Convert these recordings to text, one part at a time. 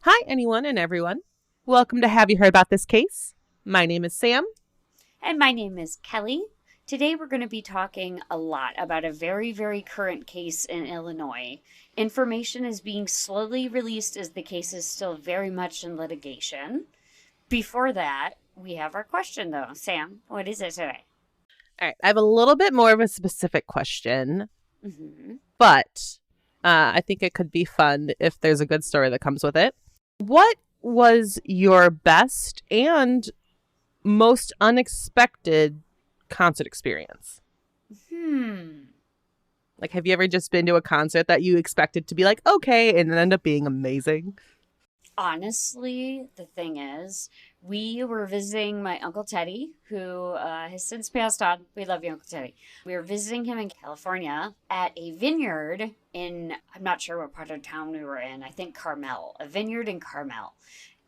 Hi, anyone and everyone. Welcome to Have You Heard About This Case? My name is Sam. And my name is Kelly. Today we're going to be talking a lot about a very, very current case in Illinois. Information is being slowly released as the case is still very much in litigation. Before that, we have our question though. Sam, what is it today? All right, I have a little bit more of a specific question, Mm-hmm. but I think it could be fun if there's a good story that comes with it. What was your best and most unexpected concert experience? Like, have you ever just been to a concert that you expected to be like, okay, and it ended up being amazing? Honestly, the thing is, we were visiting my Uncle Teddy, who has since passed on. We love you, Uncle Teddy. We were visiting him in California at a vineyard in, I'm not sure what part of town we were in, I think Carmel, a vineyard in Carmel.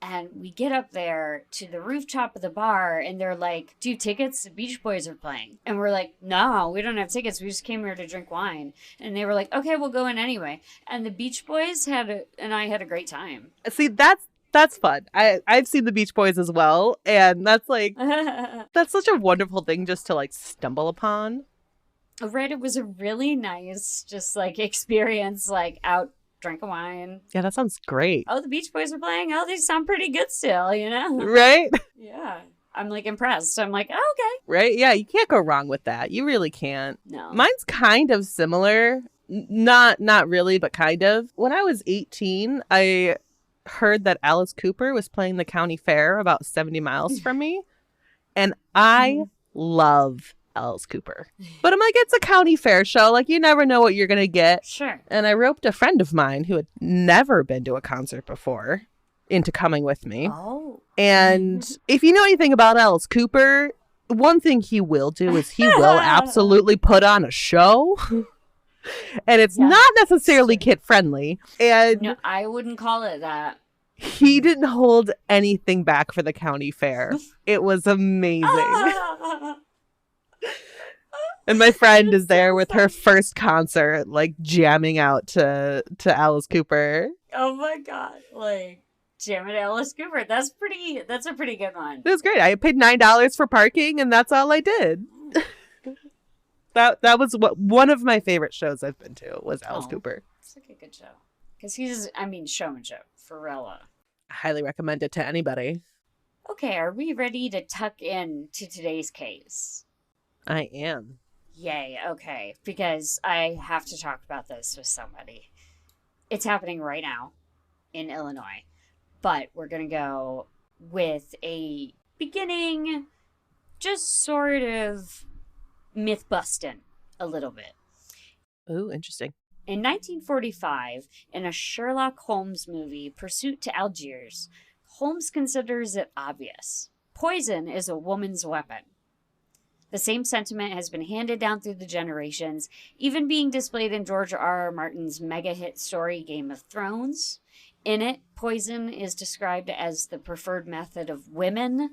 And we get up there to the rooftop of the bar, and they're like, "Do you have tickets? The Beach Boys are playing." And we're like, "No, we don't have tickets. We just came here to drink wine." And they were like, "Okay, we'll go in anyway." And the Beach Boys and I had a great time. See, that's fun. I've seen the Beach Boys as well, and that's like that's such a wonderful thing just to like stumble upon. Right, it was a really nice, just like experience, like out drinking wine. Yeah, that sounds great. Oh, the Beach Boys are playing. Oh, they sound pretty good still, you know? Right? Yeah. I'm like impressed. I'm like, oh, okay. Right? Yeah, you can't go wrong with that. You really can't. No. Mine's kind of similar. Not really, but kind of. When I was 18, I heard that Alice Cooper was playing the county fair about 70 miles from me. And I love Alice Cooper. But I'm like, it's a county fair show. Like, you never know what you're going to get. Sure. And I roped a friend of mine who had never been to a concert before into coming with me. Oh. And if you know anything about Alice Cooper, one thing he will do is he will absolutely put on a show. And it's not necessarily kid friendly. And no, I wouldn't call it that. He didn't hold anything back for the county fair. It was amazing. And my friend is there with her first concert, like jamming out to Alice Cooper. Oh my God. Like, jamming to Alice Cooper. That's a pretty good one. It was great. I paid $9 for parking, and that's all I did. That was one of my favorite shows I've been to was Alice Cooper. It's like a good show. Because showmanship for real. I highly recommend it to anybody. Okay, are we ready to tuck in to today's case? I am. Yay, okay. Because I have to talk about this with somebody. It's happening right now in Illinois. But we're going to go with a beginning, just sort of myth busting a little bit. Ooh, interesting. In 1945, in a Sherlock Holmes movie, Pursuit to Algiers, Holmes considers it obvious. Poison is a woman's weapon. The same sentiment has been handed down through the generations, even being displayed in George R.R. Martin's mega-hit story Game of Thrones. In it, poison is described as the preferred method of women,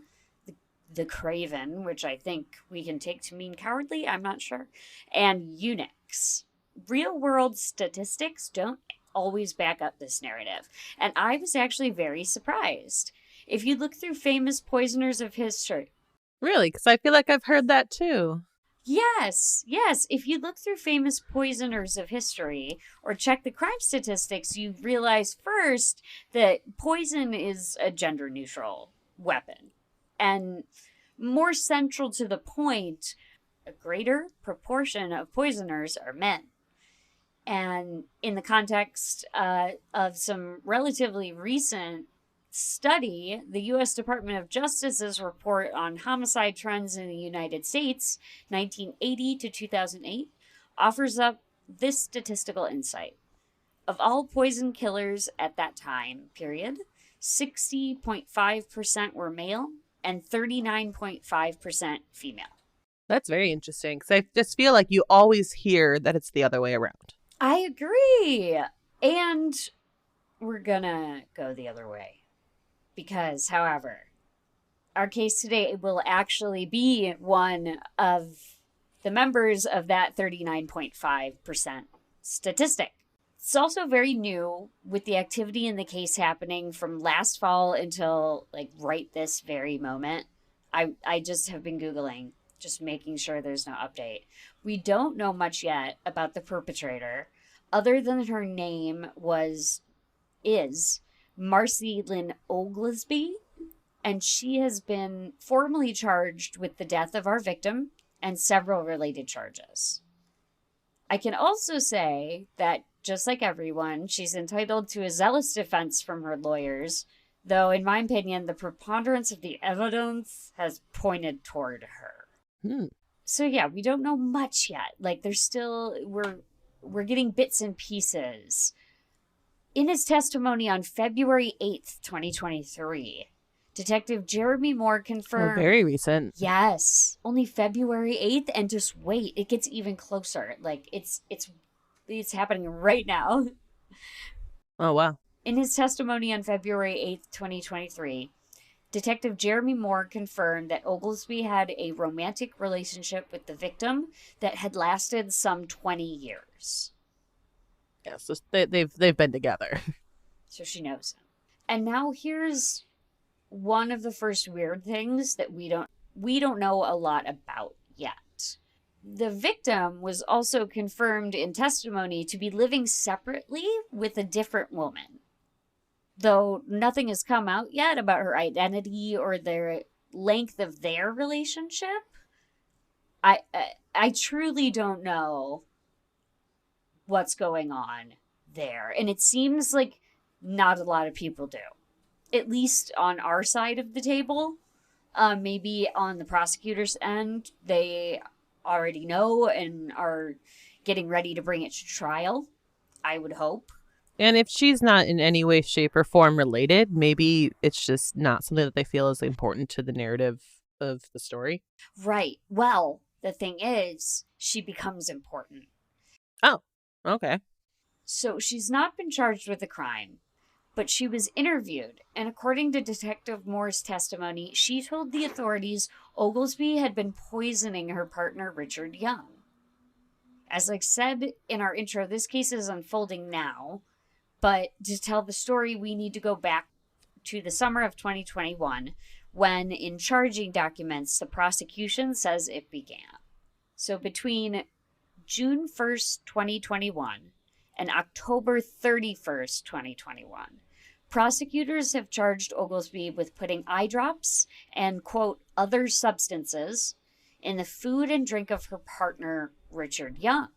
the craven, which I think we can take to mean cowardly, I'm not sure, and eunuchs. Real-world statistics don't always back up this narrative, and I was actually very surprised. If you look through famous poisoners of history... Really? Because I feel like I've heard that too. Yes. If you look through famous poisoners of history or check the crime statistics, you realize first that poison is a gender-neutral weapon. And more central to the point, a greater proportion of poisoners are men. And in the context of some relatively recent study, the U.S. Department of Justice's report on homicide trends in the United States, 1980 to 2008, offers up this statistical insight. Of all poison killers at that time period, 60.5% were male and 39.5% female. That's very interesting because I just feel like you always hear that it's the other way around. I agree. And we're gonna go the other way. Because, however, our case today will actually be one of the members of that 39.5% statistic. It's also very new, with the activity in the case happening from last fall until like right this very moment. I just have been Googling, just making sure there's no update. We don't know much yet about the perpetrator, other than her name is Marcy Lyn Oglesby, and she has been formally charged with the death of our victim and several related charges. I can also say that, just like everyone, she's entitled to a zealous defense from her lawyers, though, in my opinion, the preponderance of the evidence has pointed toward her. So, yeah, we don't know much yet. Like, there's still, we're getting bits and pieces. In his testimony on February 8th, 2023, Detective Jeremy Moore confirmed... Oh, very recent. Yes. Only February 8th, and just wait, it gets even closer. Like, it's happening right now. Oh, wow. In his testimony on February 8th, 2023, Detective Jeremy Moore confirmed that Oglesby had a romantic relationship with the victim that had lasted some 20 years. Yeah, so they've been together. So she knows him. And now here's one of the first weird things that we don't know a lot about yet. The victim was also confirmed in testimony to be living separately with a different woman. Though nothing has come out yet about her identity or the length of their relationship, I truly don't know what's going on there. And it seems like not a lot of people do. At least on our side of the table. Maybe on the prosecutor's end, they already know and are getting ready to bring it to trial, I would hope. And if she's not in any way, shape, or form related, maybe it's just not something that they feel is important to the narrative of the story. Right. Well, the thing is, she becomes important. Oh, okay. So she's not been charged with a crime, but she was interviewed, and according to Detective Moore's testimony, she told the authorities Oglesby had been poisoning her partner, Richard Young. As I said in our intro, this case is unfolding now, but to tell the story, we need to go back to the summer of 2021, when, in charging documents, the prosecution says it began. So between June 1st, 2021, and October 31st, 2021, prosecutors have charged Oglesby with putting eye drops and, quote, other substances in the food and drink of her partner, Richard Young.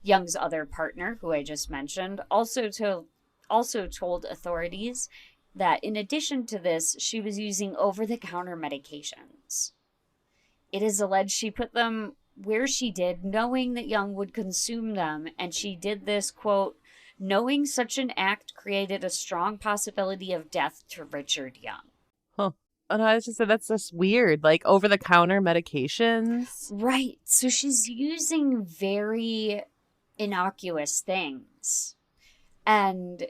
Young's other partner, who I just mentioned, also told authorities that in addition to this, she was using over-the-counter medications. It is alleged she put them where she did, knowing that Young would consume them, and she did this, quote, knowing such an act created a strong possibility of death to Richard Young. Huh. And I just said that's just weird. Like over-the-counter medications. Right. So she's using very innocuous things. And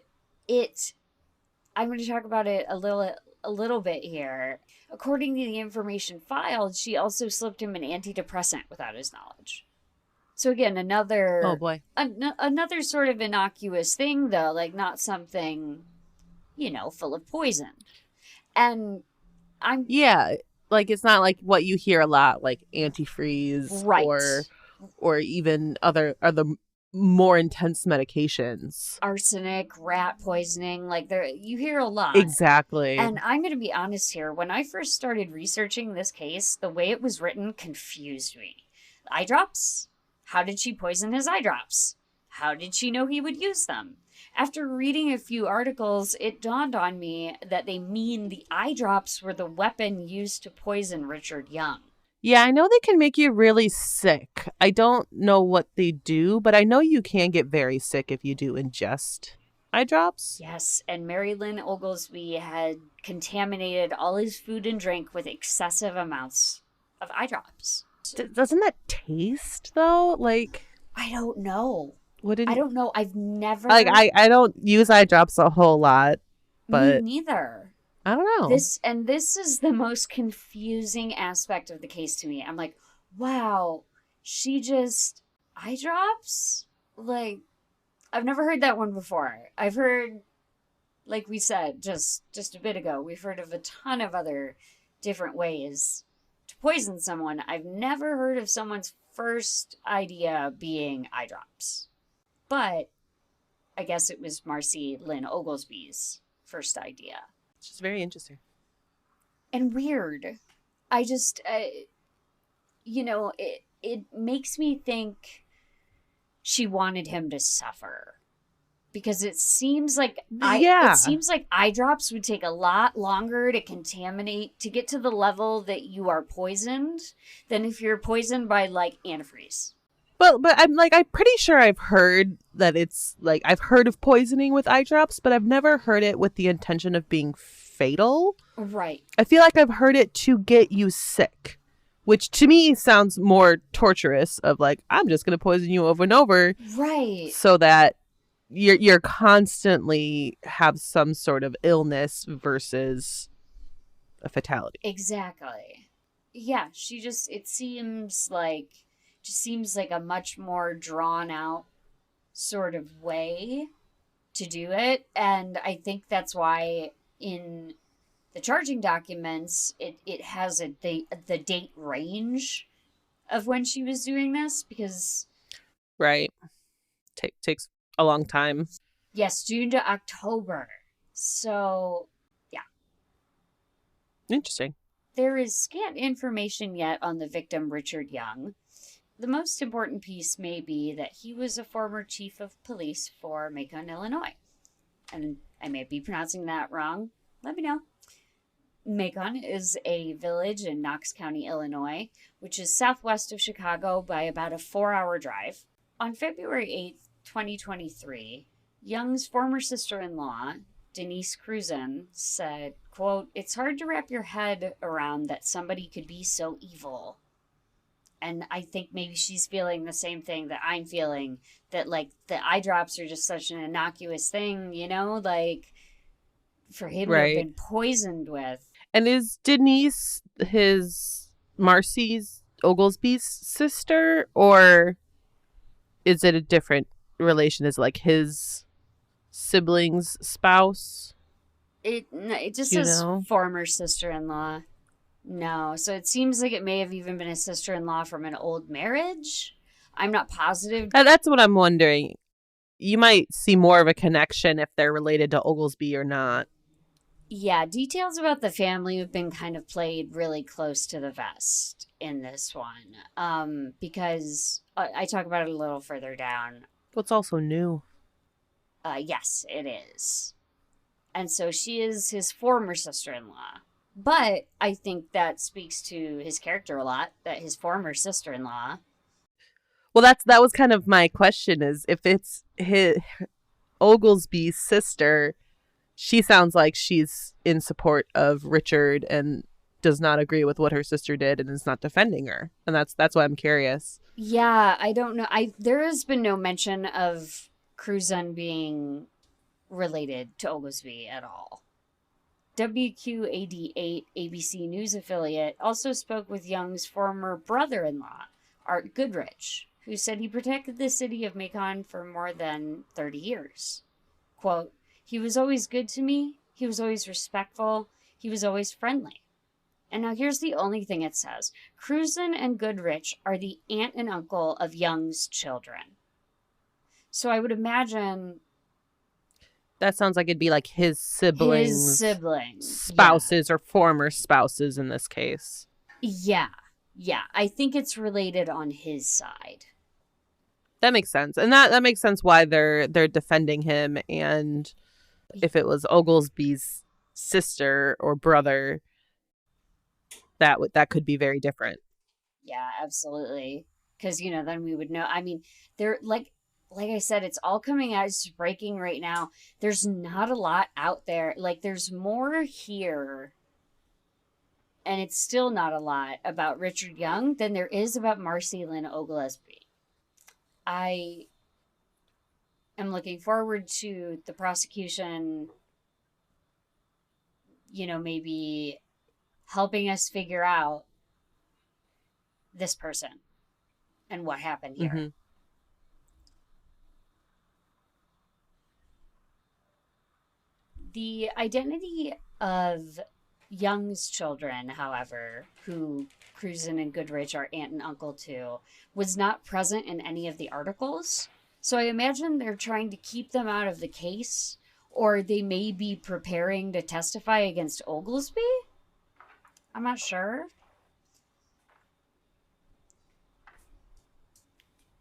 I'm going to talk about it a little bit here. According to the information filed, she also slipped him an antidepressant without his knowledge. So again, another... Oh, boy. Another sort of innocuous thing, though. Like, not something, full of poison. And Yeah, like, it's not like what you hear a lot, like antifreeze. Right. Or even other more intense medications. Arsenic, rat poisoning, you hear a lot. Exactly. And I'm going to be honest here. When I first started researching this case, the way it was written confused me. Eye drops? How did she poison his eye drops? How did she know he would use them? After reading a few articles, it dawned on me that they mean the eye drops were the weapon used to poison Richard Young. Yeah, I know they can make you really sick. I don't know what they do, but I know you can get very sick if you do ingest eye drops. Yes, and Marcy Lyn Oglesby had contaminated all his food and drink with excessive amounts of eye drops. Doesn't that taste, though? Like, I don't know. Wouldn't... I don't know. I've never... Like, I don't use eye drops a whole lot, but... Me neither. I don't know. This is the most confusing aspect of the case to me. I'm like, wow, she just eye drops? Like, I've never heard that one before. I've heard, like we said just a bit ago, we've heard of a ton of other different ways to poison someone. I've never heard of someone's first idea being eye drops. But I guess it was Marcy Lyn Oglesby's first idea. It's just very interesting. And weird. I just, it makes me think she wanted him to suffer. Because it seems like eye drops would take a lot longer to contaminate, to get to the level that you are poisoned, than if you're poisoned by like antifreeze. But I'm pretty sure I've heard that it's like, I've heard of poisoning with eye drops, but I've never heard it with the intention of being fatal. Right. I feel like I've heard it to get you sick, which to me sounds more torturous, of like, I'm just going to poison you over and over. Right. So that you're constantly have some sort of illness versus a fatality. Exactly. Yeah, it seems like a much more drawn out sort of way to do it. And I think that's why in the charging documents, it has the date range of when she was doing this, because... Right. Takes a long time. Yes, June to October. So, yeah. Interesting. There is scant information yet on the victim, Richard Young. The most important piece may be that he was a former chief of police for Maquon, Illinois. And I may be pronouncing that wrong. Let me know. Maquon is a village in Knox County, Illinois, which is southwest of Chicago by about a 4-hour drive. On February 8th, 2023, Young's former sister-in-law, Denise Cruzen, said, quote, "It's hard to wrap your head around that somebody could be so evil." And I think maybe she's feeling the same thing that I'm feeling, that like the eye drops are just such an innocuous thing, like for him to have been poisoned with. And is Denise Marcy's Oglesby's sister, or is it a different relation? Is it like his sibling's spouse? It just says former sister-in-law. No, so it seems like it may have even been a sister-in-law from an old marriage. I'm not positive. That's what I'm wondering. You might see more of a connection if they're related to Oglesby or not. Yeah, details about the family have been kind of played really close to the vest in this one, because I talk about it a little further down. Well, it's also new. Yes, it is. And so she is his former sister-in-law. But I think that speaks to his character a lot, that his former sister-in-law. Well, that was kind of my question, is if it's his Oglesby's sister, she sounds like she's in support of Richard and does not agree with what her sister did and is not defending her. And that's why I'm curious. Yeah, I don't know. There has been no mention of Cruzen being related to Oglesby at all. WQAD8 ABC News affiliate also spoke with Young's former brother-in-law, Art Goodrich, who said he protected the city of Maquon for more than 30 years. Quote, "He was always good to me. He was always respectful. He was always friendly." And now here's the only thing it says. Cruzen and Goodrich are the aunt and uncle of Young's children. So I would imagine... That sounds like it'd be like his siblings. Spouses, yeah. Or former spouses in this case. Yeah. Yeah. I think it's related on his side. That makes sense. And that makes sense why they're defending him. And if it was Oglesby's sister or brother, that could be very different. Yeah, absolutely. Because, then we would know. I mean, they're like I said, it's all coming out. It's breaking right now. There's not a lot out there. Like, there's more here, and it's still not a lot about Richard Young than there is about Marcy Lyn Oglesby. I am looking forward to the prosecution, maybe helping us figure out this person and what happened here. Mm-hmm. The identity of Young's children, however, who Cruzen and Goodrich are aunt and uncle to, was not present in any of the articles. So I imagine they're trying to keep them out of the case, or they may be preparing to testify against Oglesby. I'm not sure.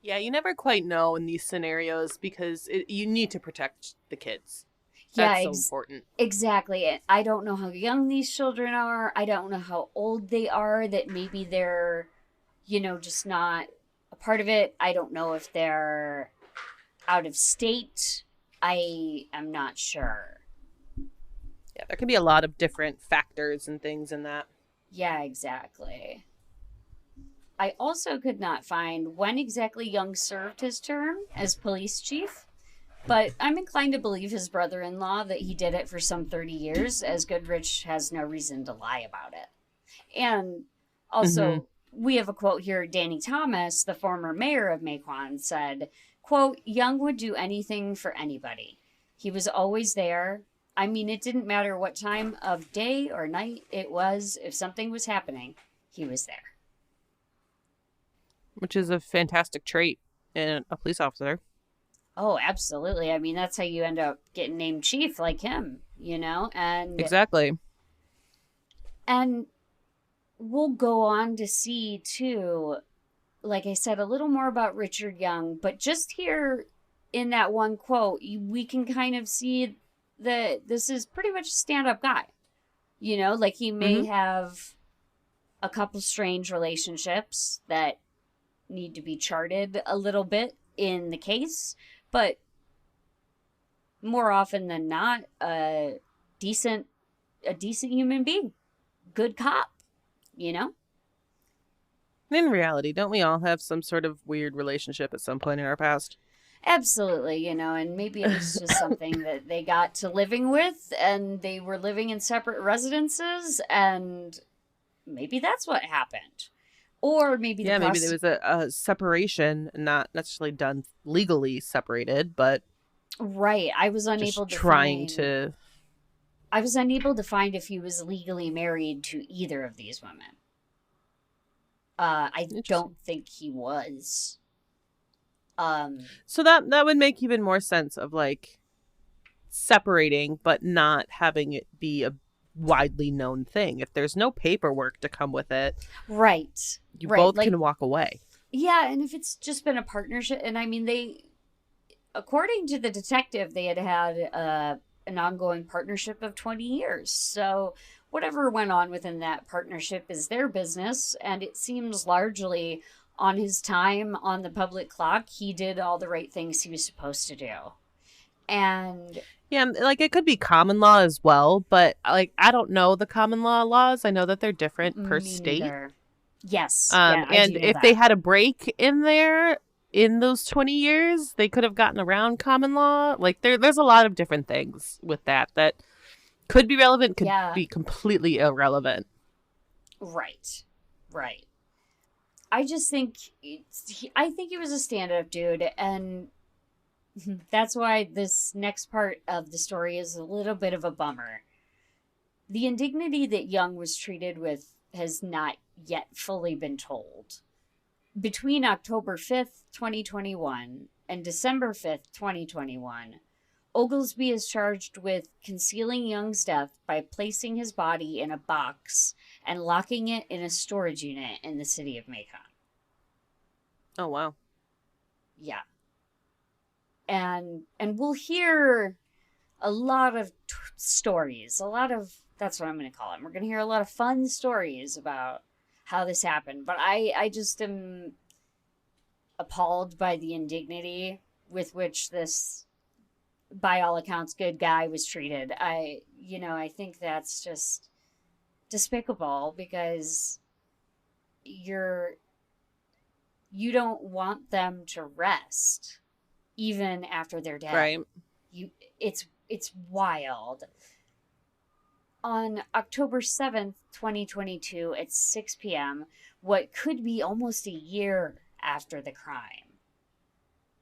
Yeah, you never quite know in these scenarios because you need to protect the kids. Yeah, That's so important. exactly. I don't know how young these children are. I don't know how old they are, that maybe they're, just not a part of it. I don't know if they're out of state. I am not sure. Yeah, there can be a lot of different factors and things in that. Yeah, exactly. I also could not find when exactly Young served his term as police chief, but I'm inclined to believe his brother in law that he did it for some 30 years, as Goodrich has no reason to lie about it. And Mm-hmm. also, we have a quote here. Danny Thomas, the former mayor of Maquon, said, quote, Young would do anything for anybody. He was always there. I mean, it didn't matter what time of day or night it was. If something was happening, he was there. Which is a fantastic trait in a police officer. Oh, absolutely. I mean, that's how you end up getting named chief like him, Exactly. And we'll go on to see too, like I said, a little more about Richard Young, but just here in that one quote, we can kind of see that this is pretty much a stand-up guy. Like he may Mm-hmm. have a couple strange relationships that need to be charted a little bit in the case, but more often than not, decent a decent human being, good cop, you know? In reality, don't we all have some sort of weird relationship at some point in our past? Absolutely, and maybe it was just something that they got to living with and they were living in separate residences, and maybe that's what happened. Or maybe Yeah, maybe there was a separation, not necessarily done legally separated, but right. just trying to. I was unable to find if he was legally married to either of these women. I don't think he was. So that would make even more sense of like separating, but not having it be a widely known thing. If there's no paperwork to come with it, right. you Right. both Like, can walk away. yeah, and if it's just been a partnership, and I mean, according to the detective, they had an ongoing partnership of 20 years. So whatever went on within that partnership is their business, and it seems largely on his time on the public clock, he did all the right things he was supposed to do. And yeah, like it could be common law as well, but like I don't know the common law laws. I know that they're different per me state. neither. Yes, yeah, I And do know if they that. had a break in there in those 20 years, they could have gotten around common law. Like there's a lot of different things with that could be relevant, could Yeah, be completely irrelevant. right, right. I just think I think he was a stand-up dude, and that's why this next part of the story is a little bit of a bummer. The indignity that Young was treated with has not yet fully been told. Between October 5th, 2021 and December 5th, 2021, Oglesby is charged with concealing Young's death by placing his body in a box and locking it in a storage unit in the city of Macon. Oh wow. Yeah. And we'll hear a lot of stories, that's what I'm going to call it. We're going to hear a lot of fun stories about how this happened, but I just am appalled by the indignity with which this, by all accounts, good guy was treated. I think that's just despicable, because you don't want them to rest even after they're dead. Right. It's wild. On October 7th, 2022 at 6 p.m., what could be almost a year after the crime,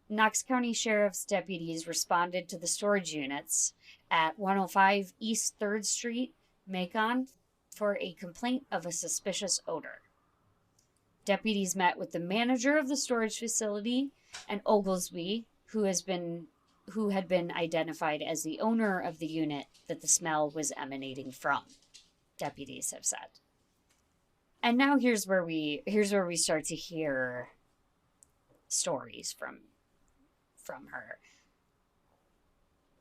Knox County Sheriff's deputies responded to the storage units at 105 East 3rd Street, Maquon, for a complaint of a suspicious odor. Deputies met with the manager of the storage facility and Oglesby, who had been identified as the owner of the unit that the smell was emanating from, deputies have said. And now here's where we start to hear stories from her.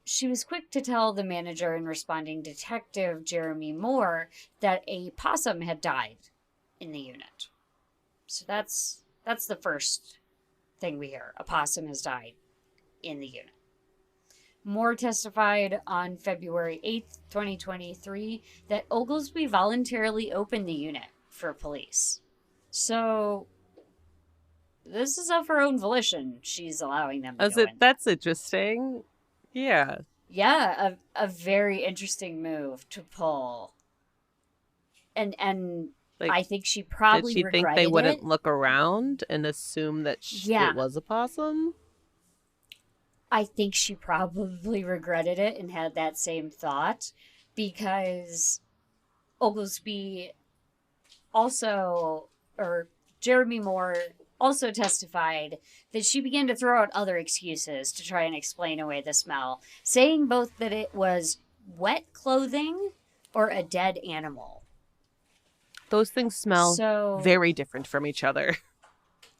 She was quick to tell the manager and responding detective Jeremy Moore that a possum had died in the unit. So that's the first thing we hear. A possum has died in the unit. Moore testified on February 8th, 2023, that Oglesby voluntarily opened the unit for police. So this is of her own volition. She's allowing them to go in. That's interesting. Yeah. Yeah, a very interesting move to pull. And like, I think she probably regretted it. Did she think they wouldn't look around and assume that it was a possum? I think she probably regretted it and had that same thought, because Oglesby Jeremy Moore also testified that she began to throw out other excuses to try and explain away the smell, saying both that it was wet clothing or a dead animal. Those things smell very different from each other.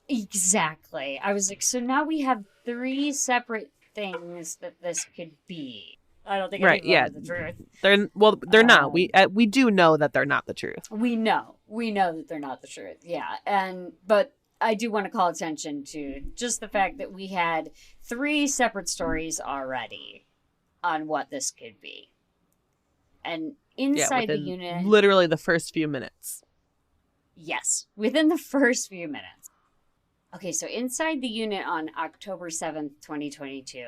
Exactly. I was like, so now we have 3 separate things that this could be. I don't think I know the truth. They're not. We do know that they're not the truth. We know that they're not the truth. Yeah. But I do want to call attention to just the fact that we had 3 separate stories already on what this could be. And inside the unit, literally the first few minutes. Yes, within the first few minutes. Okay, so inside the unit on October 7th, 2022,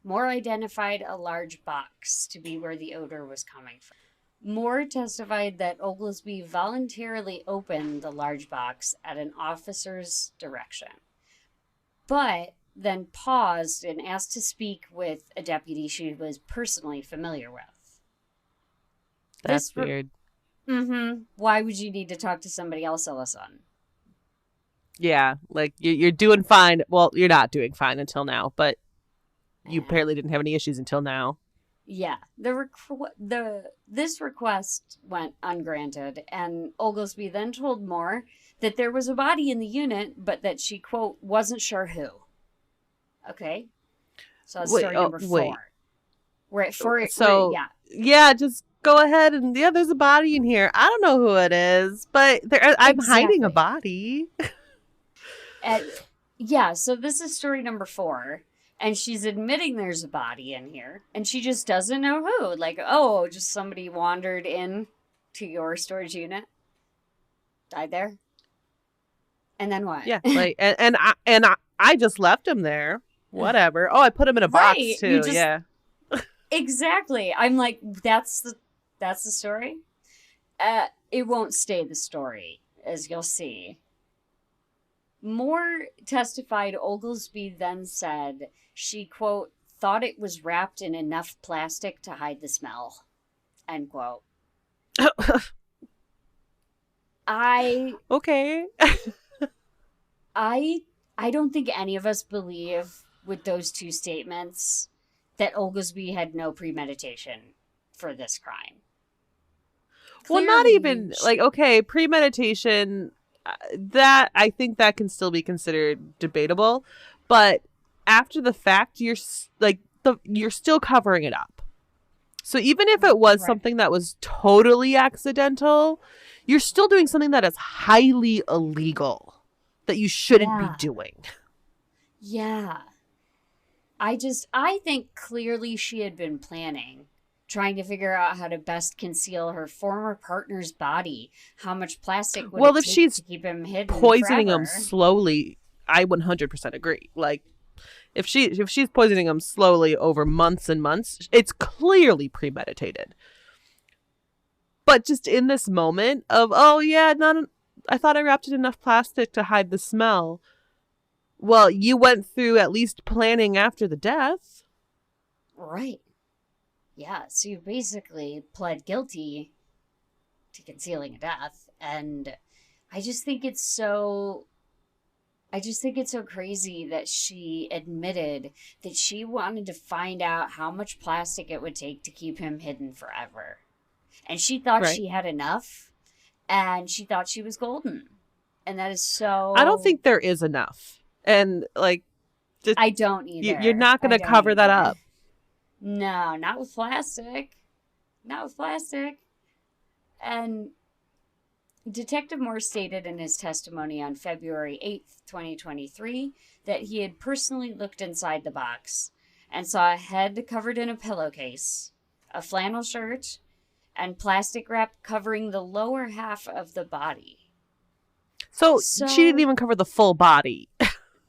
Moore identified a large box to be where the odor was coming from. Moore testified that Oglesby voluntarily opened the large box at an officer's direction, but then paused and asked to speak with a deputy she was personally familiar with. That's weird. Why would you need to talk to somebody else, Ellison? Yeah, like you're doing fine. Well, you're not doing fine until now, but you apparently didn't have any issues until now. Yeah, this request went ungranted, and Oglesby then told Moore that there was a body in the unit, but that she, quote, wasn't sure who. Okay, so that's story number 4. We're at 4. Yeah, just go ahead and there's a body in here. I don't know who it is, but I'm hiding a body. So this is story number 4. And she's admitting there's a body in here. And she just doesn't know who. Like, just somebody wandered in to your storage unit. Died there. And then what? Yeah, like, and I just left him there. Whatever. Oh, I put him in a box too. Yeah. Exactly. I'm like, that's the story. It won't stay the story, as you'll see. Moore testified Oglesby then said she, quote, thought it was wrapped in enough plastic to hide the smell, end quote. Okay. I don't think any of us believe with those 2 statements that Oglesby had no premeditation for this crime. Clearly, well, not even like, okay, premeditation, that I think that can still be considered debatable, but after the fact, you're still covering it up. So even if it was something that was totally accidental, you're still doing something that is highly illegal that you shouldn't be doing. Yeah. I think clearly she had been planning, trying to figure out how to best conceal her former partner's body. How much plastic would it take to keep him hidden poisoning forever? him slowly, I 100% agree. Like, if she's poisoning him slowly over months and months, it's clearly premeditated. But just in this moment of, I thought I wrapped it in enough plastic to hide the smell. Well, you went through at least planning after the death. Right. Yeah, so you basically pled guilty to concealing a death. And I just think it's so I just think it's so crazy that she admitted that she wanted to find out how much plastic it would take to keep him hidden forever. And she thought Right. she had enough, and she thought she was golden. And that is I don't so. think there is enough. And like, just I don't you're either. not going I to don't cover that either. up. No, not with plastic. Not with plastic. And Detective Moore stated in his testimony on February 8th, 2023, that he had personally looked inside the box and saw a head covered in a pillowcase, a flannel shirt, and plastic wrap covering the lower half of the body. So she didn't So, even cover the full body.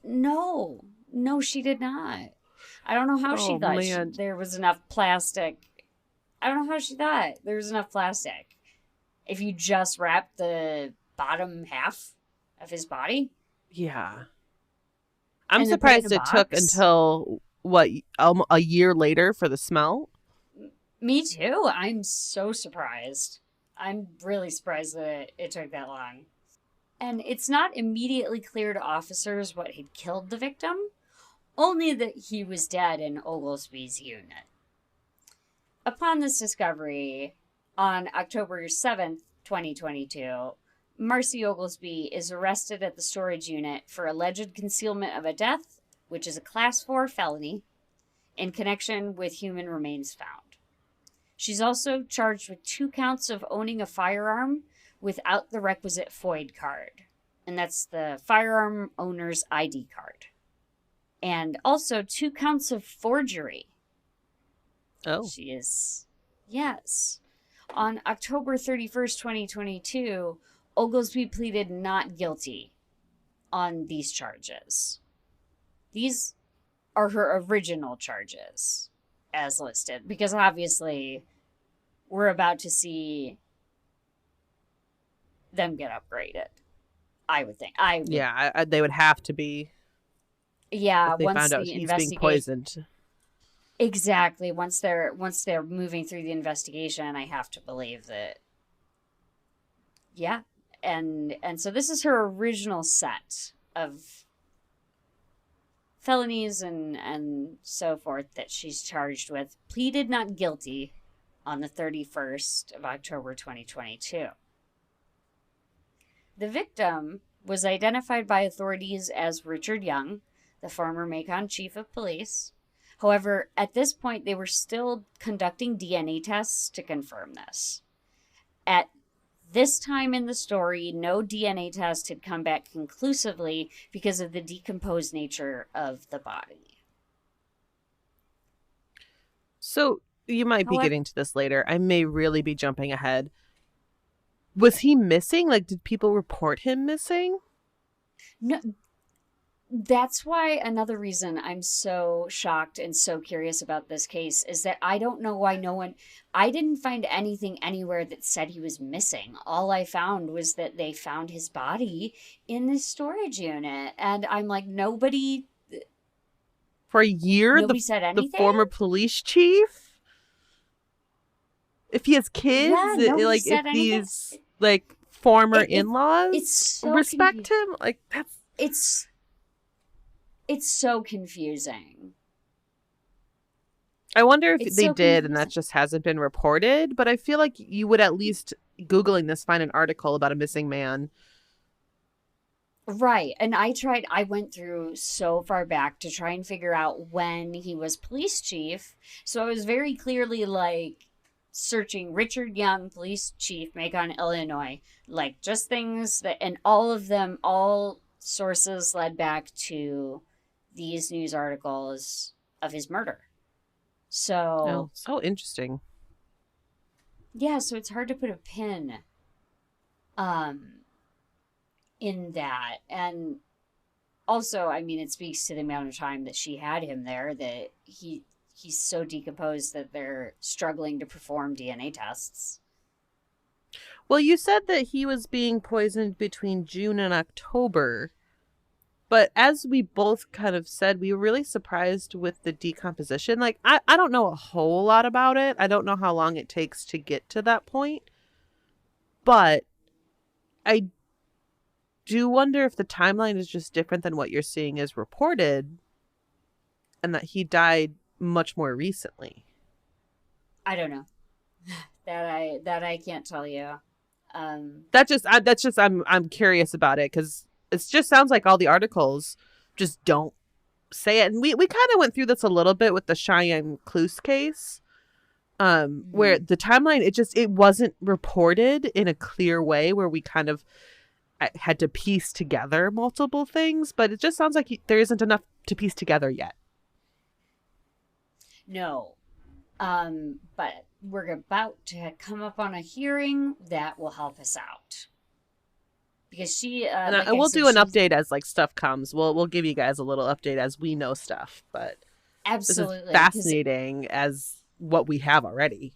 no, she did not. I don't know how she Oh thought man. there was enough plastic. I don't know how she thought there was enough plastic. If you just wrap the bottom half of his body Yeah. I'm and then put it in a surprised it took box. until a year later for the smell. Me too. I'm so surprised. I'm really surprised that it took that long. And it's not immediately clear to officers what had killed the victim, only that he was dead in Oglesby's unit. Upon this discovery, on October 7th, 2022, Marcy Oglesby is arrested at the storage unit for alleged concealment of a death, which is a Class 4 felony, in connection with human remains found. She's also charged with 2 counts of owning a firearm without the requisite FOID card, and that's the firearm owner's ID card, and also 2 counts of forgery. Oh. She is, yes. On October 31st, 2022, Oglesby pleaded not guilty on these charges. These are her original charges as listed, because obviously we're about to see them get upgraded. I would think. Yeah, they would have to be Yeah, if they once found out the he's being investigation. poisoned. Exactly. Once they're moving through the investigation, I have to believe that. Yeah. And so this is her original set of felonies and so forth that she's charged with. Pleaded not guilty on the 31st of October 2022. The victim was identified by authorities as Richard Young, the former Maquon chief of police. However, at this point, they were still conducting DNA tests to confirm this. At this time in the story, no DNA test had come back conclusively because of the decomposed nature of the body. So you might be However, getting to this later. I may really be jumping ahead. Was he missing? Like, did people report him missing? no, that's why another reason I'm so shocked and so curious about this case is that I don't know why I didn't find anything anywhere that said he was missing. All I found was that they found his body in this storage unit. And I'm like, For a year, nobody said the anything? former police chief? If he has kids, Yeah, nobody like if said anything. these like former It, it, in-laws it's so respect him, like that's it's it's so confusing. I wonder if It's they so did and that confusing. just hasn't been reported, but I feel like you would at least Googling this find an article about a missing man. Right. And I went through so far back to try and figure out when he was police chief. So I was very clearly like searching Richard Young, police chief, Macon, Illinois, like just things that, and all of them, all sources led back to these news articles of his murder. Oh, So, so interesting. yeah, so it's hard to put a pin um in that. And also, I mean, it speaks to the amount of time that she had him there that he's so decomposed that they're struggling to perform DNA tests. Well, you said that he was being poisoned between June and October, But as we both kind of said, we were really surprised with the decomposition. Like, I don't know a whole lot about it. I don't know how long it takes to get to that point. But I do wonder if the timeline is just different than what you're seeing is reported and that he died much more recently. I don't know. that I can't tell you. I'm curious about it because it just sounds like all the articles just don't say it. And we kind of went through this a little bit with the Cheyenne Cluse case, where the timeline, it wasn't reported in a clear way where we kind of had to piece together multiple things. But it just sounds like there isn't enough to piece together yet. No. But we're about to come up on a hearing that will help us out. Because she, and we'll do an update as like stuff comes. We'll give you guys a little update as we know stuff. But absolutely, this is fascinating as what we have already.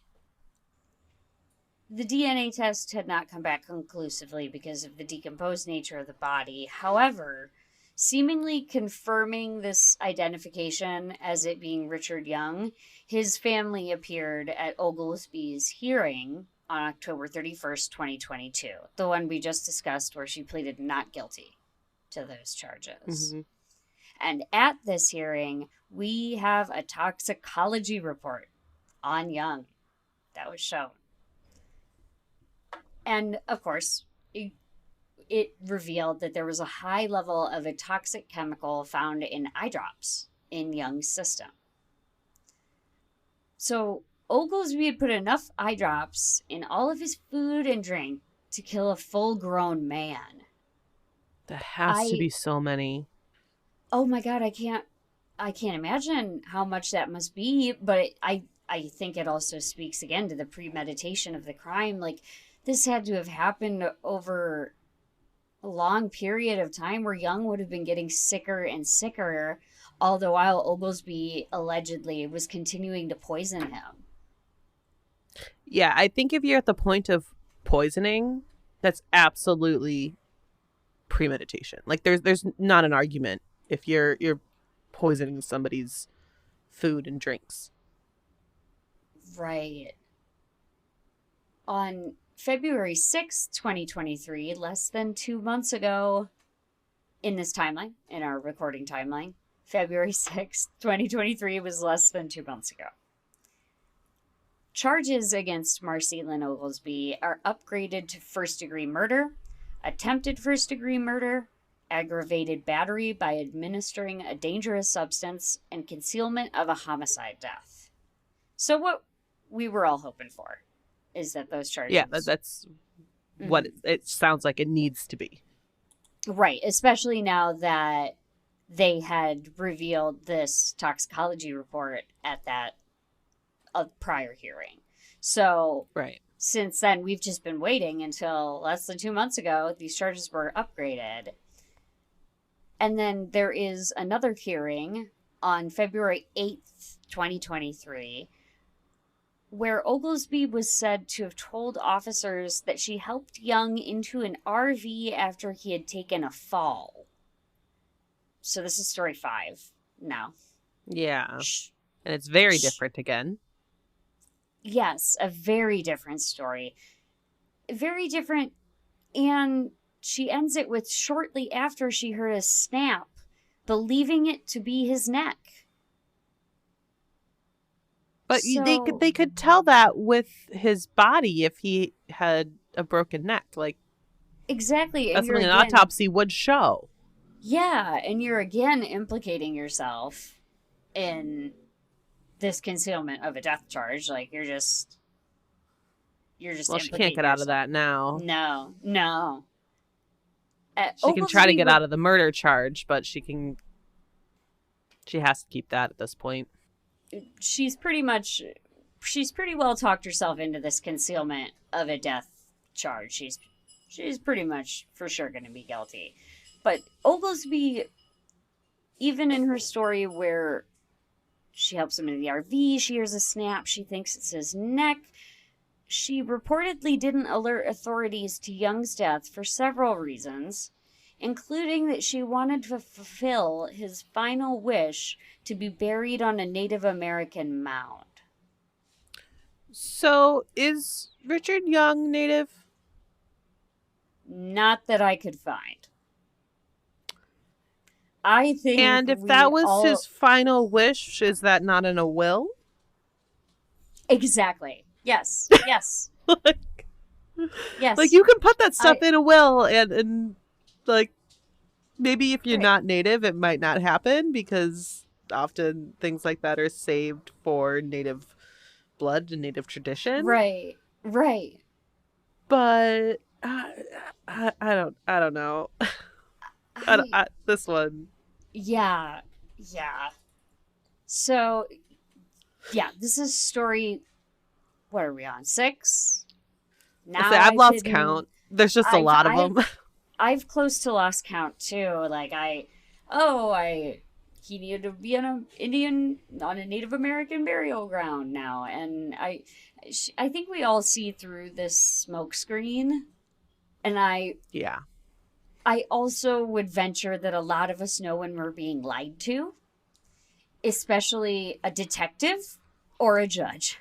The DNA test had not come back conclusively because of the decomposed nature of the body. However, seemingly confirming this identification as it being Richard Young, his family appeared at Oglesby's hearing on October 31st, 2022. The one we just discussed where she pleaded not guilty to those charges. Mm-hmm. And at this hearing, we have a toxicology report on Young that was shown. And, of course, it revealed that there was a high level of a toxic chemical found in eye drops in Young's system. So Oglesby had put enough eye drops in all of his food and drink to kill a full-grown man. That has to be so many. Oh my God, I can't imagine how much that must be, but I think it also speaks again to the premeditation of the crime. Like, this had to have happened over a long period of time where Young would have been getting sicker and sicker, all the while Oglesby allegedly was continuing to poison him. Yeah, I think if you're at the point of poisoning, that's absolutely premeditation. Like there's not an argument if you're poisoning somebody's food and drinks. Right. On February 6th, 2023, less than 2 months ago, in this timeline, in our recording timeline, February 6th, 2023 was less than 2 months ago. Charges against Marcy Lyn Oglesby are upgraded to first-degree murder, attempted first-degree murder, aggravated battery by administering a dangerous substance, and concealment of a homicide death. So what we were all hoping for is that those charges... Yeah, that's what it sounds like it needs to be. Right, especially now that they had revealed this toxicology report at that prior hearing. So right. Since then, we've just been waiting until less than 2 months ago. These charges were upgraded. And then there is another hearing on February 8th, 2023, where Oglesby was said to have told officers that she helped Young into an RV after he had taken a fall. So this is story 5 now. Yeah. And it's very different again. Yes, a very different story. Very different. And she ends it with shortly after she heard a snap, believing it to be his neck. But they could tell that with his body if he had a broken neck. Like, exactly. That's something an autopsy would show. Yeah, and you're again implicating yourself in this concealment of a death charge. Like, you're just well, she can't get out of that now. No. She can try to get out of the murder charge, but she has to keep that at this point. She's pretty well talked herself into this concealment of a death charge. She's pretty much for sure going to be guilty. But Oglesby, even in her story where she helps him in the RV, she hears a snap, she thinks it's his neck, she reportedly didn't alert authorities to Young's death for several reasons, including that she wanted to fulfill his final wish to be buried on a Native American mound. So is Richard Young native? Not that I could find. I think And if we that was all. his final wish, is that not in a will? Exactly. Yes. Yes. like, like Yes. you can put that stuff I. in a will, and like maybe if you're Right. not native, it might not happen because often things like that are saved for native blood and native tradition. Right. Right. But I don't know. I. This one. Yeah. Yeah. So, yeah, this is story. What are we on? 6? I say Now I've I've lost hidden. count. There's just a I've lot of I've them. I've close to lost count too. Like I he needed to be on a Indian on a Native American burial ground now, and I think we all see through this smokescreen, and Yeah. I also would venture that a lot of us know when we're being lied to, especially a detective or a judge.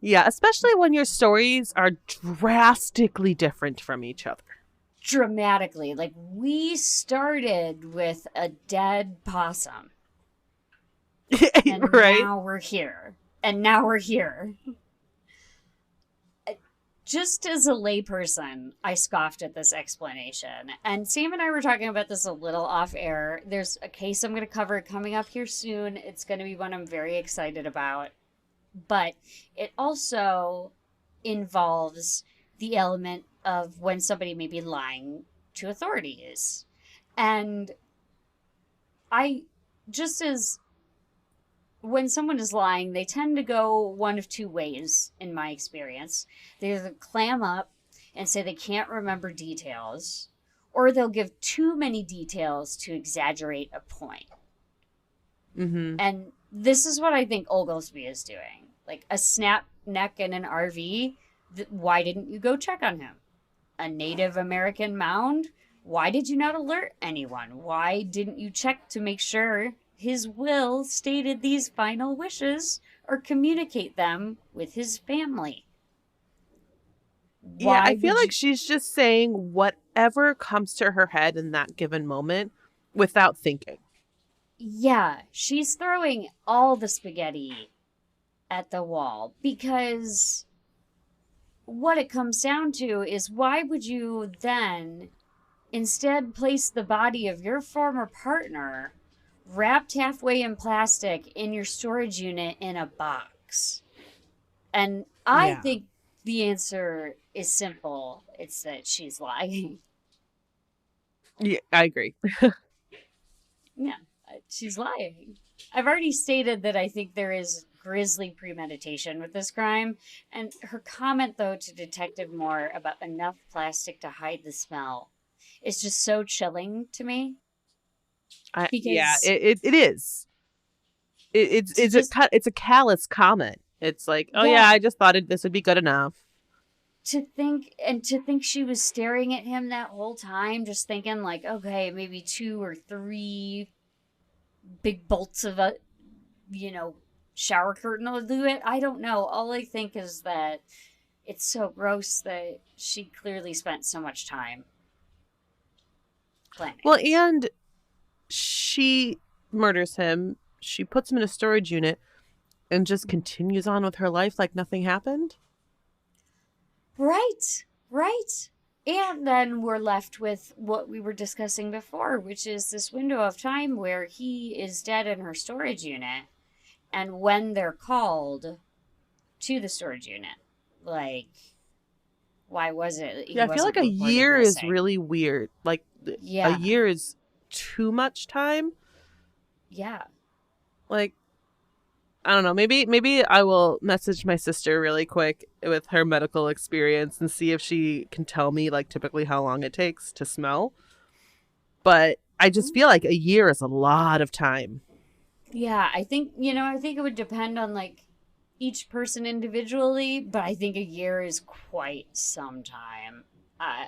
Yeah, especially when your stories are drastically different from each other. Dramatically, like we started with a dead possum, and Right? now we're here, and now we're here. Just as a layperson, I scoffed at this explanation. And Sam and I were talking about this a little off air. There's a case I'm going to cover coming up here soon. It's going to be one I'm very excited about. But it also involves the element of when somebody may be lying to authorities. And I, just as when someone is lying, they tend to go one of two ways, in my experience. They either clam up and say they can't remember details, or they'll give too many details to exaggerate a point. Mm-hmm. And this is what I think Oglesby is doing. Like a snap neck in an RV, why didn't you go check on him? A Native American mound, why did you not alert anyone? Why didn't you check to make sure his will stated these final wishes or communicate them with his family? Yeah, I Why feel would like you? she's just saying whatever comes to her head in that given moment without thinking. Yeah, she's throwing all the spaghetti at the wall because what it comes down to is why would you then instead place the body of your former partner wrapped halfway in plastic in your storage unit in a box? And I Yeah. think the answer is simple. It's that she's lying. Yeah, I agree. Yeah, she's lying. I've already stated that I think there is grisly premeditation with this crime. And her comment, though, to Detective Moore about enough plastic to hide the smell is just so chilling to me Yeah, because it is. to just, It's a callous comment. It's like, oh yeah, yeah, I just thought this would be good enough. to think she was staring at him that whole time, just thinking, like, okay, maybe 2 or 3 big bolts of a, you know, shower curtain will do it. I don't know. All I think is that it's so gross that she clearly spent so much time planning Well, this. and she murders him. She puts him in a storage unit and just continues on with her life like nothing happened. Right, right. And then we're left with what we were discussing before, which is this window of time where he is dead in her storage unit. And when they're called to the storage unit, like, why was it he Yeah, I feel wasn't like a reported year is missing? really weird. Like a Yeah, year is too much time. yeah. Like I don't know. Maybe I will message my sister really quick with her medical experience and see if she can tell me like typically how long it takes to smell. But I just feel like a year is a lot of time. Yeah, I think, I think it would depend on like each person individually, but I think a year is quite some time. Uh,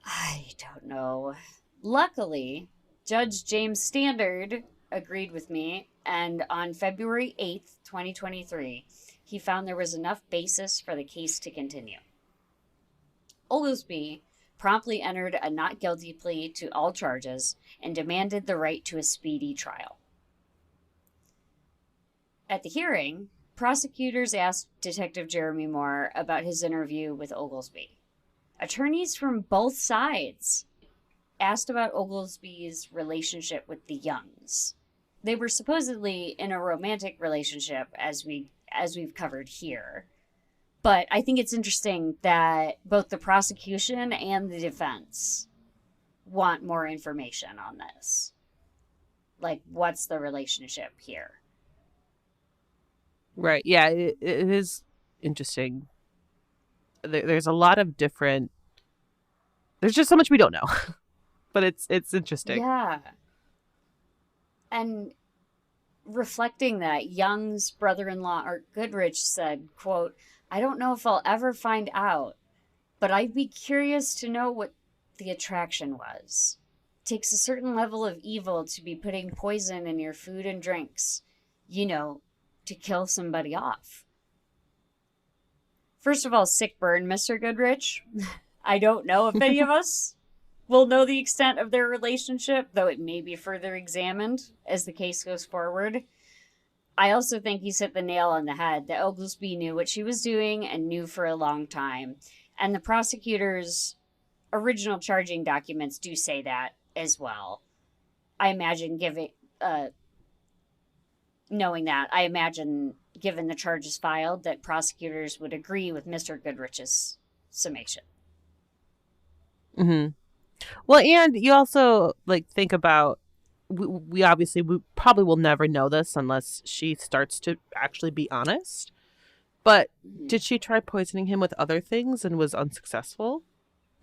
I don't know. Luckily, Judge James Standard agreed with me, and on February 8th, 2023, he found there was enough basis for the case to continue. Oglesby promptly entered a not guilty plea to all charges and demanded the right to a speedy trial. At the hearing, prosecutors asked Detective Jeremy Moore about his interview with Oglesby. Attorneys from both sides asked about Oglesby's relationship with the Youngs. They were supposedly in a romantic relationship, as we've covered here. But I think it's interesting that both the prosecution and the defense want more information on this. Like, what's the relationship here? Right. Yeah, it is interesting. There's a lot of different. There's just so much we don't know, but it's interesting. Yeah. And reflecting that, Young's brother-in-law, Art Goodrich, said, quote, "I don't know if I'll ever find out, but I'd be curious to know what the attraction was. It takes a certain level of evil to be putting poison in your food and drinks, to kill somebody off." First of all, sick burn, Mr. Goodrich. I don't know if any of us will know the extent of their relationship, though it may be further examined as the case goes forward. I also think he's hit the nail on the head that Oglesby knew what she was doing and knew for a long time. And the prosecutor's original charging documents do say that as well. I imagine knowing that, I imagine given the charges filed that prosecutors would agree with Mr. Goodrich's summation. Mm-hmm. Well, and you also think about we obviously we probably will never know this unless she starts to actually be honest. But did she try poisoning him with other things and was unsuccessful?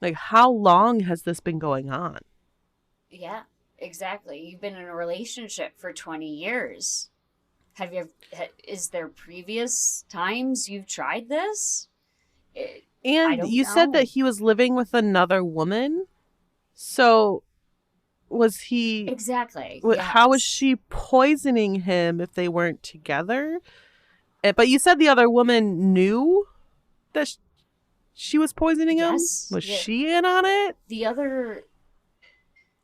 Like, how long has this been going on? Yeah, exactly. You've been in a relationship for 20 years. Is there previous times you've tried this? And you said that he was living with another woman. So was he exactly? How was she poisoning him if they weren't together? But you said the other woman knew that she was poisoning him. Was she in on it?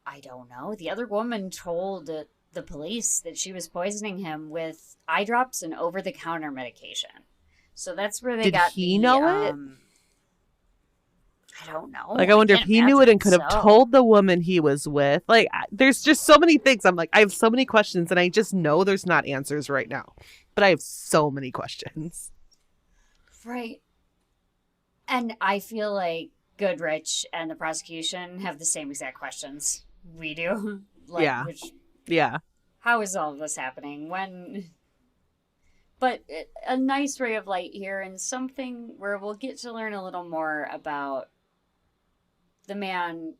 I don't know. The other woman told the police that she was poisoning him with eye drops and over-the-counter medication. So that's where they got. Did he know it? I don't know. I wonder if he knew it and could have told the woman he was with. There's just so many things. I'm I have so many questions, and I just know there's not answers right now. But I have so many questions. Right. And I feel like Goodrich and the prosecution have the same exact questions we do. Yeah. How is all of this happening? When? But a nice ray of light here, and something where we'll get to learn a little more about the man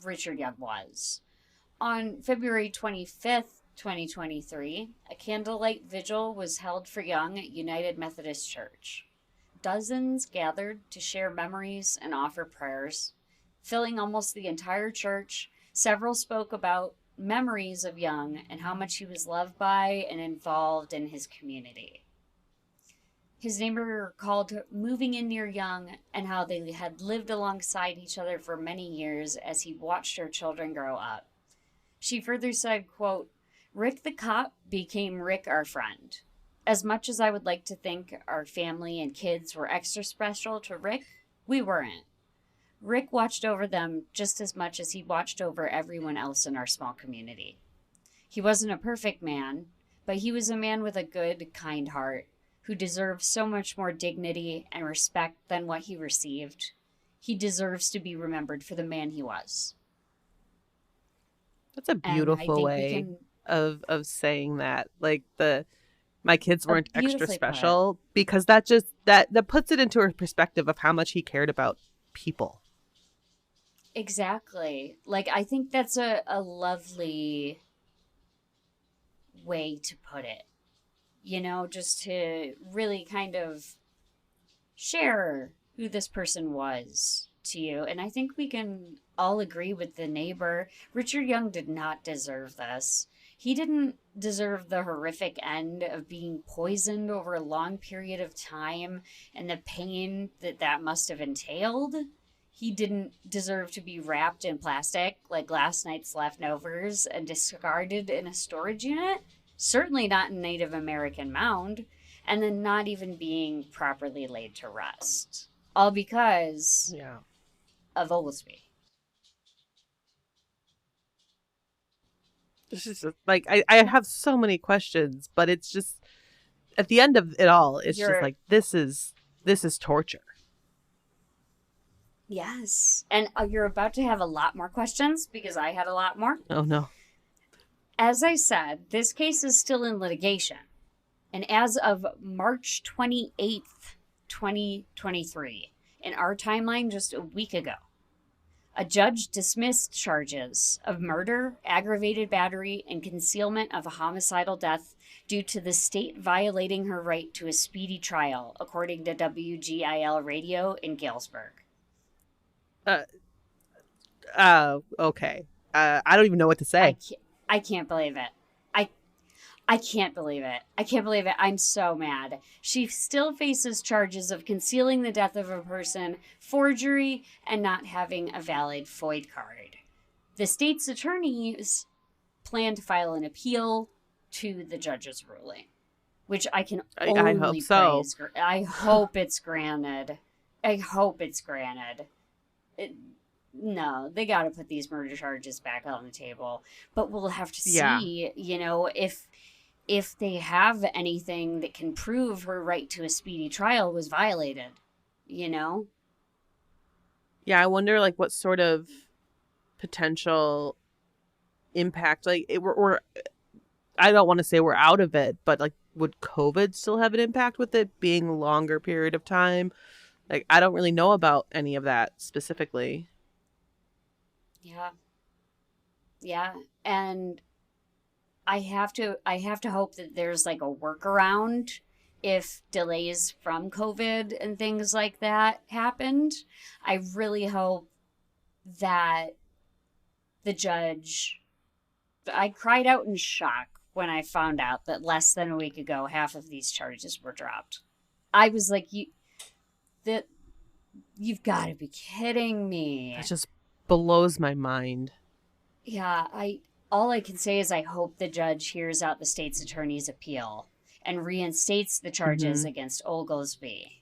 Richard Young was. On February 25th, 2023, a candlelight vigil was held for Young at United Methodist Church. Dozens gathered to share memories and offer prayers. Filling almost the entire church, several spoke about memories of Young and how much he was loved by and involved in his community. His neighbor recalled moving in near Young and how they had lived alongside each other for many years as he watched her children grow up. She further said, quote, "Rick the cop became Rick our friend. As much as I would like to think our family and kids were extra special to Rick, we weren't. Rick watched over them just as much as he watched over everyone else in our small community. He wasn't a perfect man, but he was a man with a good, kind heart who deserves so much more dignity and respect than what he received. He deserves to be remembered for the man he was." That's a beautiful way of saying that. My kids weren't extra special, because that puts it into a perspective of how much he cared about people. Exactly. I think that's a lovely way to put it. Just to really kind of share who this person was to you, and I think we can all agree with the neighbor. Richard Young did not deserve this. He didn't deserve the horrific end of being poisoned over a long period of time and the pain that that must have entailed. He didn't deserve to be wrapped in plastic like last night's leftovers and discarded in a storage unit. Certainly not in Native American mound. And then not even being properly laid to rest. All because of Oglesby. This is just, like, I have so many questions, but it's just, at the end of it all, it's just like, this is torture. Yes. And you're about to have a lot more questions because I had a lot more. Oh, no. As I said, this case is still in litigation. And as of March 28th, 2023, in our timeline just a week ago, a judge dismissed charges of murder, aggravated battery, and concealment of a homicidal death due to the state violating her right to a speedy trial, according to WGIL Radio in Galesburg. Okay. I don't even know what to say. I can't believe it. I can't believe it. I can't believe it. I'm so mad. She still faces charges of concealing the death of a person, forgery, and not having a valid FOID card. The state's attorneys plan to file an appeal to the judge's ruling, which I can only I hope so. I hope it's granted. I hope it's granted. No, they got to put these murder charges back on the table. But we'll have to see, if they have anything that can prove her right to a speedy trial was violated, Yeah, I wonder, like, what sort of potential impact, like, we're I don't want to say we're out of it, but, like, would COVID still have an impact with it being a longer period of time? Like, I don't really know about any of that specifically. Yeah. And I have to hope that there's like a workaround if delays from COVID and things like that happened. I really hope that the judge, I cried out in shock when I found out that less than a week ago, half of these charges were dropped. I was like, you've got to be kidding me. That just blows my mind. Yeah, all I can say is I hope the judge hears out the state's attorney's appeal and reinstates the charges against Oglesby.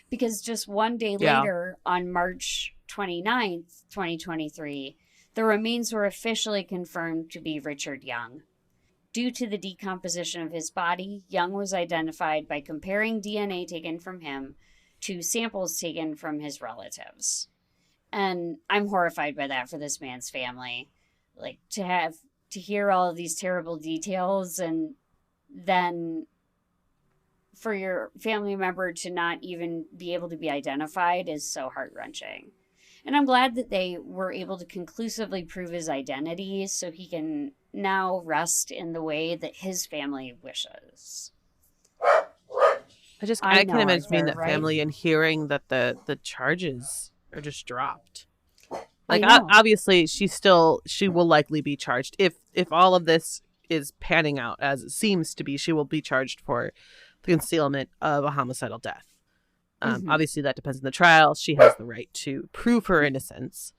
Because just one day later, on March 29th, 2023, the remains were officially confirmed to be Richard Young. Due to the decomposition of his body, Young was identified by comparing DNA taken from him to samples taken from his relatives. And I'm horrified by that for this man's family. Like, to hear all of these terrible details and then for your family member to not even be able to be identified is so heart-wrenching. And I'm glad that they were able to conclusively prove his identity so he can now rest in the way that his family wishes. I can imagine being that family and hearing that the charges are just dropped. Like, obviously, she will likely be charged. If all of this is panning out as it seems to be, she will be charged for the concealment of a homicidal death. Obviously, that depends on the trial. She has the right to prove her innocence.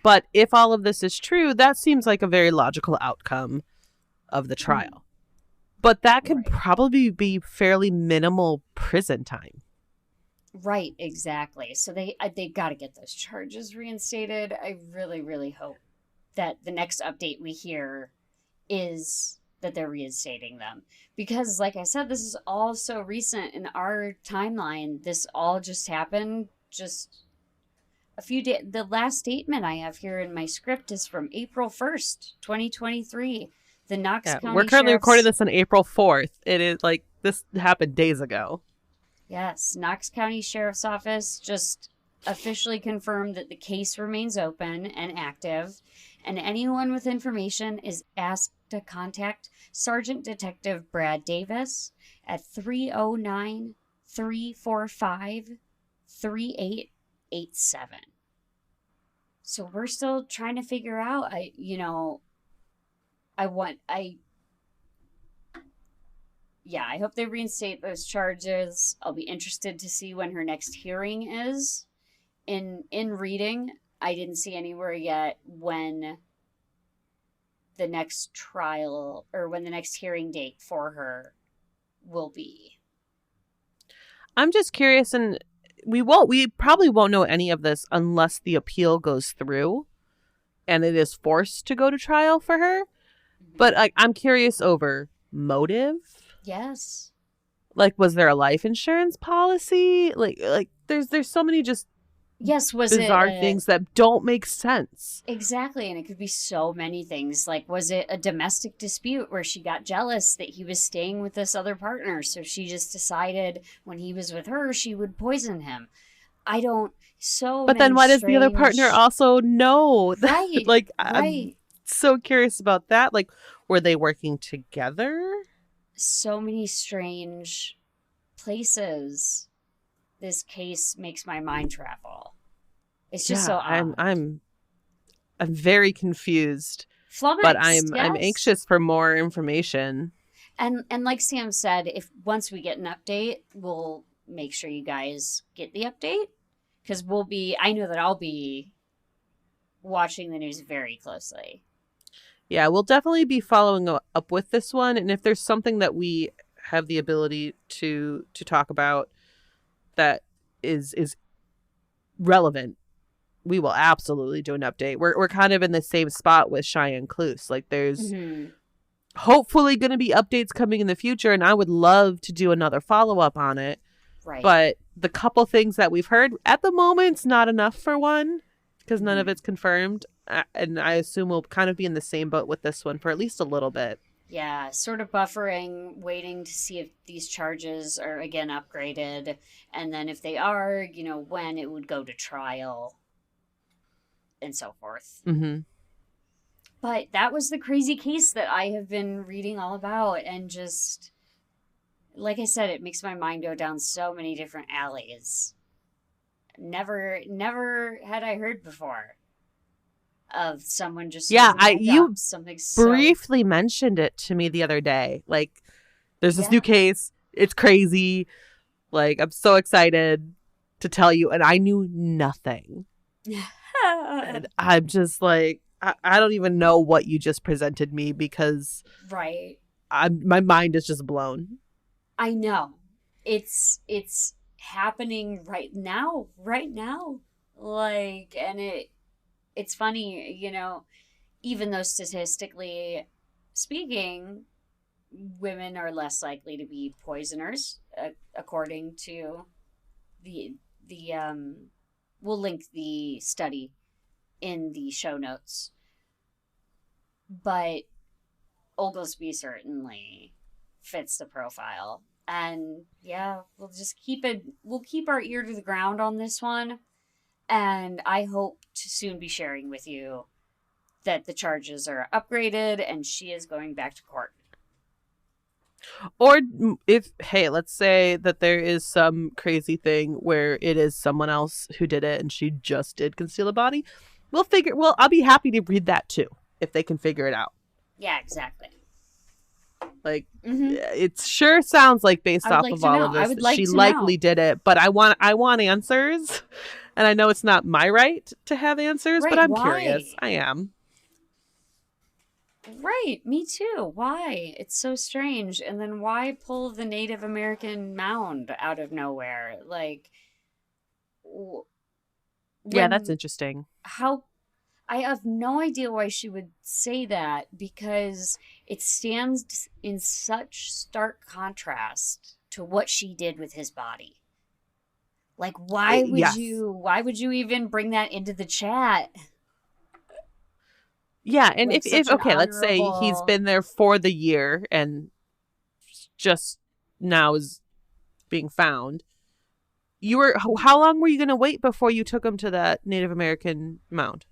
But if all of this is true, that seems like a very logical outcome of the trial. But that could probably be fairly minimal prison time. Right, exactly. So they've got to get those charges reinstated. I really, really hope that the next update we hear is that they're reinstating them. Because, like I said, this is all so recent in our timeline. This all just happened just a few days. The last statement I have here in my script is from April 1st, 2023. The Knox County We're currently recording this on April 4th. It is like this happened days ago. Yes, Knox County Sheriff's Office just officially confirmed that the case remains open and active, and anyone with information is asked to contact Sergeant Detective Brad Davis at 309-345-3888. 3887. So we're still trying to figure out. I want I Yeah, I hope they reinstate those charges. I'll be interested to see when her next hearing is. In reading, I didn't see anywhere yet when the next trial or when the next hearing date for her will be. I'm just curious, and we probably won't know any of this unless the appeal goes through and it is forced to go to trial for her. But like, I'm curious over motive. Yes. Like, was there a life insurance policy? Like there's so many just Yes, was bizarre it things that don't make sense. exactly, and it could be so many things. Like, was it a domestic dispute where she got jealous that he was staying with this other partner, so she just decided when he was with her, she would poison him? I don't. So But many then why does the other partner strange. also know that? Right, Like, I'm right. so curious about that. Like, were they working together? So many strange places. This case makes my mind travel. It's just so Yeah, I'm odd. I'm I'm very confused, but Flummoxed, I'm yes. anxious for more information. And like Sam said, if once we get an update, we'll make sure you guys get the update because I know that I'll be watching the news very closely. Yeah, we'll definitely be following up with this one, and if there's something that we have the ability to talk about that is relevant, we will absolutely do an update. We're kind of in the same spot with Cheyenne Cluse. Like, there's Mm-hmm. hopefully going to be updates coming in the future, and I would love to do another follow up on it. Right. But the couple things that we've heard at the moment's not enough for one because none of Mm-hmm. it's confirmed. And I assume we'll kind of be in the same boat with this one for at least a little bit. Yeah, sort of buffering, waiting to see if these charges are again upgraded, and then if they are, when it would go to trial and so forth. Mm-hmm. But that was the crazy case that I have been reading all about, and just like I said, it makes my mind go down so many different alleys. Never had I heard before of someone just Yeah, using my you job. Something so. briefly mentioned it to me the other day. Like, there's this new Yeah. case. It's crazy. Like, I'm so excited to tell you, and I knew nothing. And I'm just like, I don't even know what you just presented me because Right. my mind is just blown. I know. It's happening right now, right now. Like, and it's funny, even though statistically speaking, women are less likely to be poisoners, according to the we'll link the study in the show notes. But Oglesby certainly fits the profile. And yeah, we'll keep our ear to the ground on this one. And I hope to soon be sharing with you that the charges are upgraded and she is going back to court. Or if, hey, let's say that there is some crazy thing where it is someone else who did it and she just did conceal a body. I'll be happy to read that too if they can figure it out. Yeah, exactly. Like, Mm-hmm. it sure sounds like based I would off like of to all know. of I this would that like she to likely know. did it, but I want answers. And I know it's not my right to have answers, but Right, I'm curious. why? I am. Right, me too. Why? It's so strange. And then why pull the Native American mound out of nowhere? Like, Yeah, that's when, interesting. how, I have no idea why she would say that because it stands in such stark contrast to what she did with his body. Like, Yes. why would you even bring that into the chat? Yeah, and Like, if such an okay, let's say he's honorable. been there for the year and just now is being found. How long were you going to wait before you took him to that Native American mound?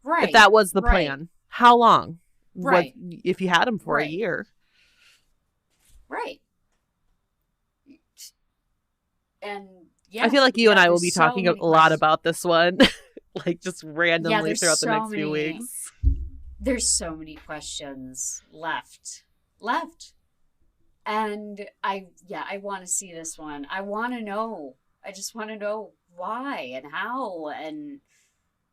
If Right, that was the right, plan, how long was right, if you had him for a right, year? right. And I feel like you and I will be there's so talking a many lot questions. about this one, like just Yeah, randomly there's throughout the so next few many. weeks. There's so many questions left. And I want to see this one. I want to know. I just want to know why and how. And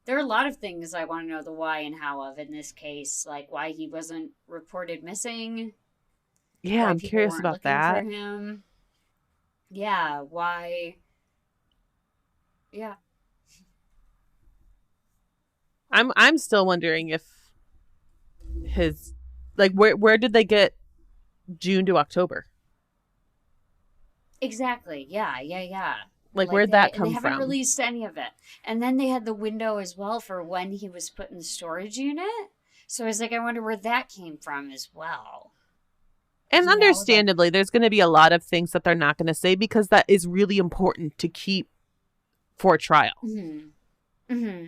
there are a lot of things I want to know the why and how of in this case, like why he wasn't reported missing, Yeah, why I'm people curious weren't about looking for that. him. Yeah, why. Yeah. I'm still wondering if his like where did they get June to October? Exactly. Yeah. Like Like where'd that they come haven't from? released any of it. And then they had the window as well for when he was put in the storage unit. So I was like, I wonder where that came from as well. And Like understandably, there's going to be a lot of things that they're not going to say because that is really important to keep for trial. hmm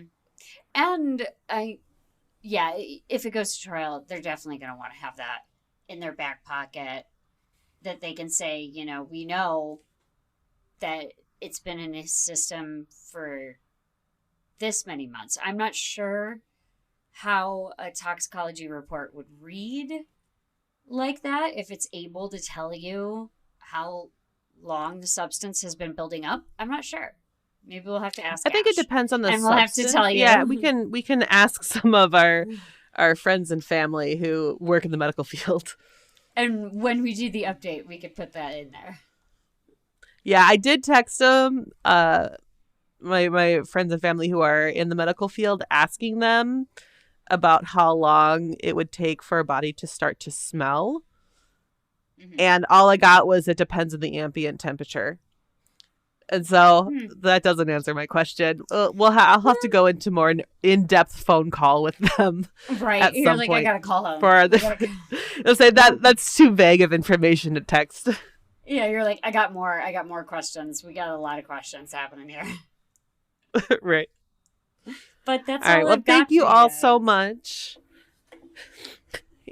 And yeah, if it goes to trial, they're definitely going to want to have that in their back pocket that they can say, we know that it's been in his system for this many months. I'm not sure how a toxicology report would read like that if it's able to tell you how long the substance has been building up. I'm not sure. Maybe we'll have to ask I think it Ash, depends on the and we'll have to substance. tell Yeah, you. we can ask some of our friends and family who work in the medical field. And when we do the update, we could put that in there. Yeah, I did text them my friends and family who are in the medical field asking them about how long it would take for a body to start to smell. Mm-hmm. And all I got was it depends on the ambient temperature. And so that doesn't answer my question. I'll have to go into more in-depth phone call with them Right. at You're some like, I point. gotta call him. For I'll say that's too vague of information to text. Yeah, you're like, I got more questions. We got a lot of questions happening here. Right. But that's All right. all Well, I've thank got for you you all so guys. much.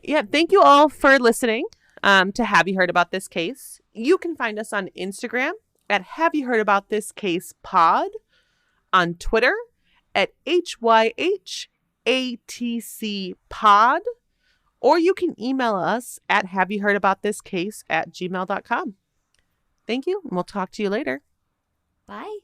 Yeah, thank you all for listening to Have You Heard About This Case? You can find us on Instagram at Have You Heard About This Case Pod, on Twitter at HYHATC Pod, or you can email us at haveyouheardaboutthiscase@gmail.com. Thank you, and we'll talk to you later. Bye.